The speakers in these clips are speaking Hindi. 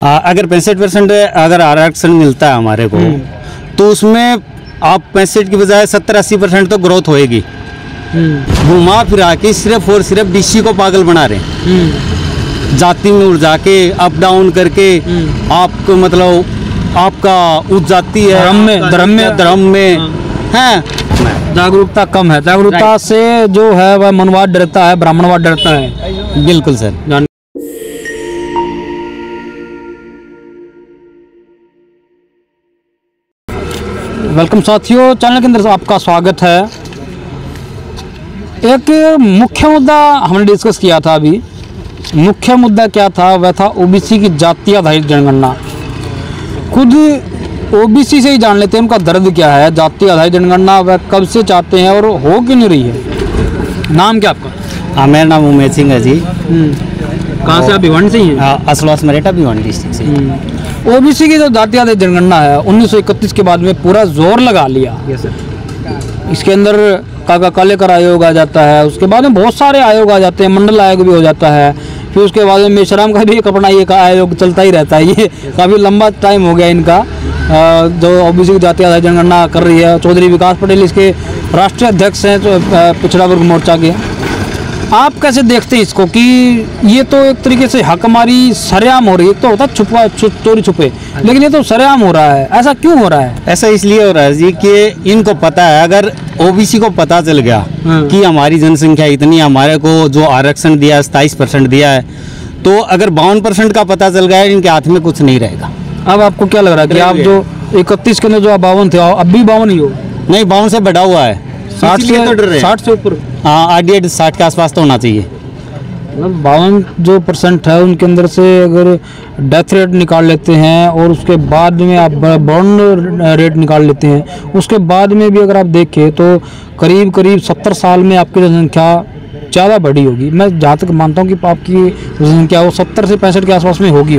अगर 65% अगर आरक्षण मिलता है हमारे को, तो उसमें आप 65 की बजाय 70-80% तो ग्रोथ होएगी। घुमा फिरा के सिर्फ और सिर्फ डीसी को पागल बना रहे हैं, जाति में उड़ जाके अप डाउन करके आपको मतलब आपका उस जाति है धर्म में है, जागरूकता कम है। जागरूकता से जो है वह मनवाद डरता है, ब्राह्मणवाद डरता है। बिल्कुल सर। वेलकम साथियों, चैनल के अंदर आपका स्वागत है। एक मुख्य मुद्दा हमने डिस्कस किया था अभी। मुख्य मुद्दा क्या था? वह था ओबीसी की जाति आधारित जनगणना। खुद ओबीसी से ही जान लेते हैं उनका दर्द क्या है। जाति आधारित जनगणना वह कब से चाहते हैं और हो क्यों नहीं रही है? नाम क्या आपका? हाँ, मेरा नाम उमेश सिंह है जी। कहाँ से आप? भिवानी से ही हैं? असलवास मरेठा, भिवानी डिस्ट्रिक्ट से। ओबीसी की जो जाति आधारित जनगणना है 1931 के बाद में पूरा जोर लगा लिया। इसके अंदर काका कालेकर आयोग आ जाता है, उसके बाद में बहुत सारे आयोग आ जाते हैं, मंडल आयोग भी हो जाता है, फिर उसके बाद में मेश्राम का भी एक अपना ये आयोग चलता ही रहता है। ये काफ़ी लंबा टाइम हो गया इनका जो ओबीसी की जाति आधारित जनगणना कर रही है। चौधरी विकास पटेल इसके राष्ट्रीय अध्यक्ष हैं पिछड़ा वर्ग मोर्चा के। आप कैसे देखते हैं इसको कि ये तो एक तरीके से हकमारी सरेआम हो रही है? तो होता छुपा चोरी छुपे, लेकिन ये तो सरेआम हो रहा है। ऐसा क्यों हो रहा है? ऐसा इसलिए हो रहा है जी कि इनको पता है, अगर ओबीसी को पता चल गया कि हमारी जनसंख्या इतनी, हमारे को जो आरक्षण दिया 27% दिया है, तो अगर 52% का पता चल गया इनके हाथ में कुछ नहीं रहेगा। अब आपको क्या लग रहा है कि आप जो 31 के अंदर जो आप 52 थे, अब भी 52 ही हो? नहीं, 52 से बढ़ा हुआ है, 60 से ऊपर। हाँ, आइडिया 60 के आसपास तो होना चाहिए। 52% है उनके अंदर से अगर डेथ रेट निकाल लेते हैं और उसके बाद में आप बर्न रेट निकाल लेते हैं, उसके बाद में भी अगर आप देखें तो करीब 70 साल में आपकी जनसंख्या ज़्यादा बढ़ी होगी। मैं जहाँ तक मानता हूँ कि आपकी जनसंख्या वो 70 से 65 के आसपास में होगी।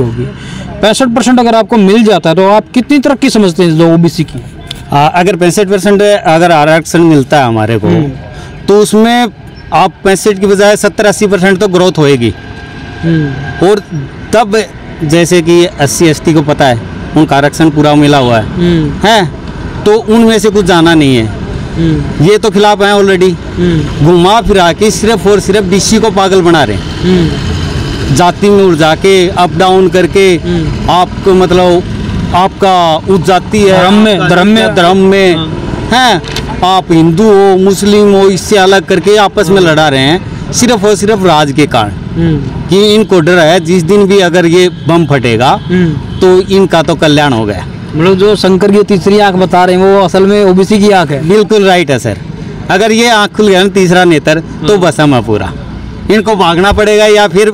65% अगर आपको मिल जाता है तो आप कितनी तरक्की समझते हैं जो ओबीसी की? अगर 65% अगर आरक्षण मिलता है हमारे को, तो उसमें आप 65 की बजाय 70-80% तो ग्रोथ होएगी। और तब जैसे कि SC ST को पता है उनका आरक्षण पूरा मिला हुआ है, तो उनमें से कुछ जाना नहीं है। ये तो खिलाफ हैं ऑलरेडी। घुमा फिरा के सिर्फ और सिर्फ डीसी को पागल बना रहे हैं, जाति में उड़ जाके अप डाउन करके आपको मतलब आपका उस जाति है धर्म में है, आप हिंदू हो मुस्लिम हो, इससे अलग करके आपस में लड़ा रहे हैं सिर्फ और सिर्फ राज के कारण। कि इनको डर है जिस दिन भी अगर ये बम फटेगा तो इनका तो कल्याण हो गया। मतलब जो शंकर की तीसरी आंख बता रहे हैं वो असल में ओबीसी की आंख है। बिल्कुल राइट है सर। अगर ये आंख खुल गया ना, तीसरा नेत्र, तो बस हम पूरा इनको भागना पड़ेगा, या फिर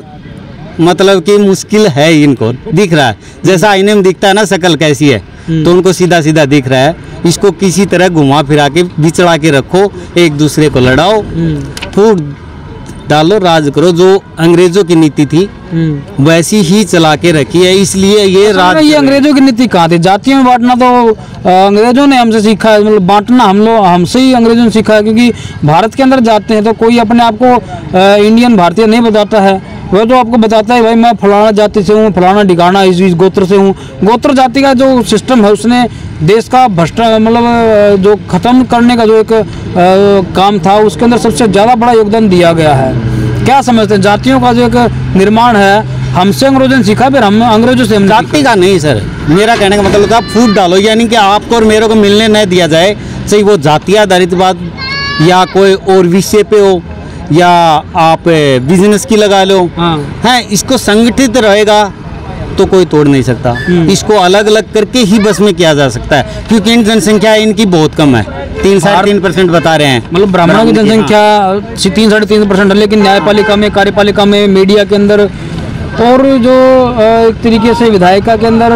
मतलब कि मुश्किल है। इनको दिख रहा है जैसा आईने में दिखता है ना शक्ल कैसी है, तो उनको सीधा सीधा दिख रहा है। इसको किसी तरह घुमा फिरा के बिचड़ा के रखो, एक दूसरे को लड़ाओ, फूट डालो, राज करो। जो अंग्रेजों की नीति थी वैसी ही चला के रखी है, इसलिए ये ये अंग्रेजों की नीति कहाँ थी? जातियों में बांटना तो अंग्रेजों ने हमसे सीखा है, मतलब बांटना हमसे ही अंग्रेजों ने सीखा है। क्योंकि भारत के अंदर जाते हैं तो कोई अपने आप को इंडियन भारतीय नहीं बताता है, वह तो आपको बताता है भाई मैं फलाना जाति से हूँ, फलाना ठिकाना इस गोत्र से हूँ। गोत्र जाति का जो सिस्टम है उसने देश का मतलब जो खत्म करने का जो एक काम था उसके अंदर सबसे ज़्यादा बड़ा योगदान दिया गया है। क्या समझते हैं? जातियों का जो एक निर्माण है हमसे अंग्रेजों ने सीखा, फिर हम अंग्रेजों से। हम जाति का नहीं सर, मेरा कहने का मतलब था फूट डालो, यानी कि आपको और मेरे को मिलने नहीं दिया जाए, चाहे वो जाति आधारित बात या कोई और विषय पे हो या आप बिजनेस की लगा लो, हैं इसको संगठित रहेगा तो कोई तोड़ नहीं सकता। इसको अलग अलग करके ही बस में किया जा सकता है, क्योंकि इन जनसंख्या इनकी बहुत कम है, 3-3.5% बता रहे हैं। मतलब ब्राह्मणों की जनसंख्या 3-3.5% है, लेकिन न्यायपालिका में, कार्यपालिका में, मीडिया के अंदर और जो एक तरीके से विधायिका के अंदर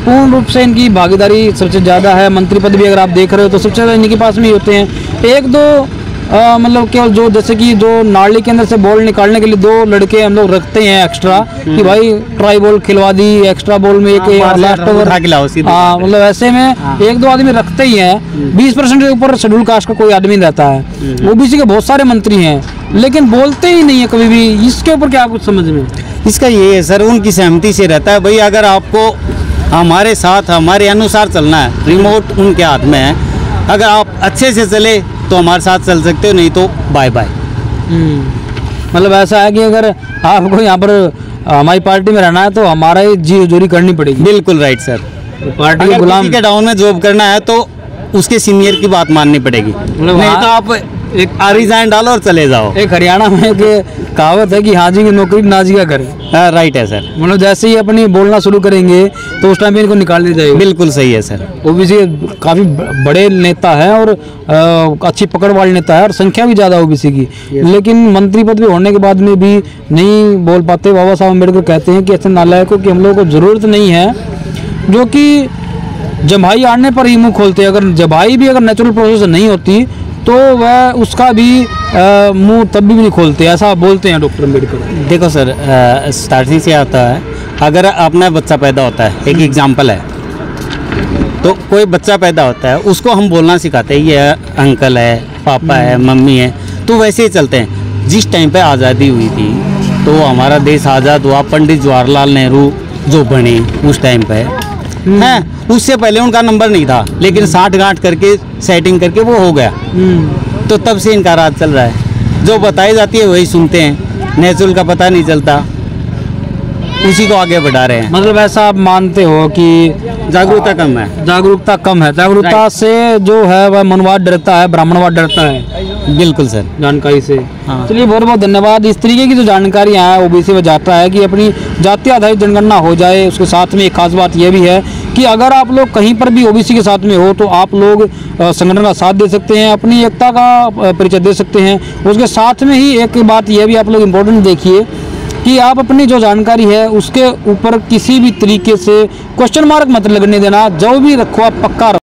पूर्ण रूप से इनकी भागीदारी सबसे ज़्यादा है। मंत्री पद भी अगर आप देख रहे हो तो सबसे ज़्यादा इनके पास में ही होते हैं। एक दो मतलब केवल जो जैसे कि जो नाली के अंदर से बॉल निकालने के लिए 2 लड़के हम लोग रखते हैं एक्स्ट्रा, कि भाई ट्राई बॉल खिलवा दी, एक्स्ट्रा बॉल में एक लास्ट ओवर, हाँ मतलब ऐसे में 1-2 आदमी रखते ही हैं। 20% के ऊपर शेड्यूल कास्ट का कोई आदमी रहता है। ओबीसी के बहुत सारे मंत्री हैं लेकिन बोलते ही नहीं है कभी भी। इसके ऊपर क्या कुछ समझ में? इसका ये है सर, उनकी सहमति से रहता है भाई। अगर आपको हमारे साथ हमारे अनुसार चलना है, रिमोट उनके हाथ में है। अगर आप अच्छे से चले तो हमारे साथ चल सकते हो, नहीं तो बाय बाय। मतलब ऐसा है कि अगर आपको यहाँ पर हमारी पार्टी में रहना है तो हमारा ही जी हजूरी करनी पड़ेगी। बिल्कुल राइट सर। पार्टी के गुलाम के डाउन में जॉब करना है तो उसके सीनियर की बात माननी पड़ेगी, नहीं तो आप एक रिजाइन डालो और चले जाओ। एक हरियाणा में एक कहावत है कि हाजी की नौकरी नाजी का करे। राइट है सर। मतलब जैसे ही अपनी बोलना शुरू करेंगे तो उस टाइम पे इनको निकाल दिया जाएगा। बिल्कुल सही है सर। ओबीसी काफी बड़े नेता है और अच्छी पकड़ वाले नेता है और संख्या भी ज्यादा ओबीसी की, लेकिन मंत्री पद पे होने के बाद में भी नहीं बोल पाते। बाबा साहब अम्बेडकर कहते हैं कि ऐसे नालायकों की हम लोगों को जरूरत नहीं है जो कि जमाई आने पर ही मुंह खोलते हैं। अगर जमाई भी अगर नेचुरल प्रोसेस नहीं होती तो वह उसका भी मुंह तब भी नहीं खोलते, ऐसा बोलते हैं डॉक्टर अम्बेडकर। देखो सर, स्टार्टिंग से आता है, अगर अपना बच्चा पैदा होता है, एक एग्जाम्पल है, तो कोई बच्चा पैदा होता है उसको हम बोलना सिखाते हैं, ये अंकल है, पापा है, मम्मी है, तो वैसे ही चलते हैं। जिस टाइम पे आज़ादी हुई थी तो हमारा देश आज़ाद हुआ, पंडित जवाहरलाल नेहरू जो बने उस टाइम पे हैं, उससे पहले उनका नंबर नहीं था, लेकिन 60 गांठ करके सेटिंग करके वो हो गया। तो तब से इनका राज चल रहा है, जो बताई जाती है वही सुनते हैं, नेचुरल का पता नहीं चलता, उसी को आगे बढ़ा रहे हैं। मतलब ऐसा आप मानते हो कि जागरूकता कम है? जागरूकता कम है। जागरूकता से जो है वह मनवाद डरता है, ब्राह्मणवाद डरता है। बिल्कुल सर। जानकारी से हाँ। चलिए बहुत बहुत धन्यवाद। इस तरीके की जो जानकारी है ओबीसी में जाता है कि अपनी जाति आधारित जनगणना हो जाए। उसके साथ में एक खास बात यह भी है कि अगर आप लोग कहीं पर भी ओबीसी के साथ में हो तो आप लोग संगठन का साथ दे सकते हैं, अपनी एकता का परिचय दे सकते हैं। उसके साथ में ही एक बात यह भी आप लोग इम्पोर्टेंट देखिए कि आप अपनी जो जानकारी है उसके ऊपर किसी भी तरीके से क्वेश्चन मार्क मत लगने देना, जो भी रखो आप पक्का रखो।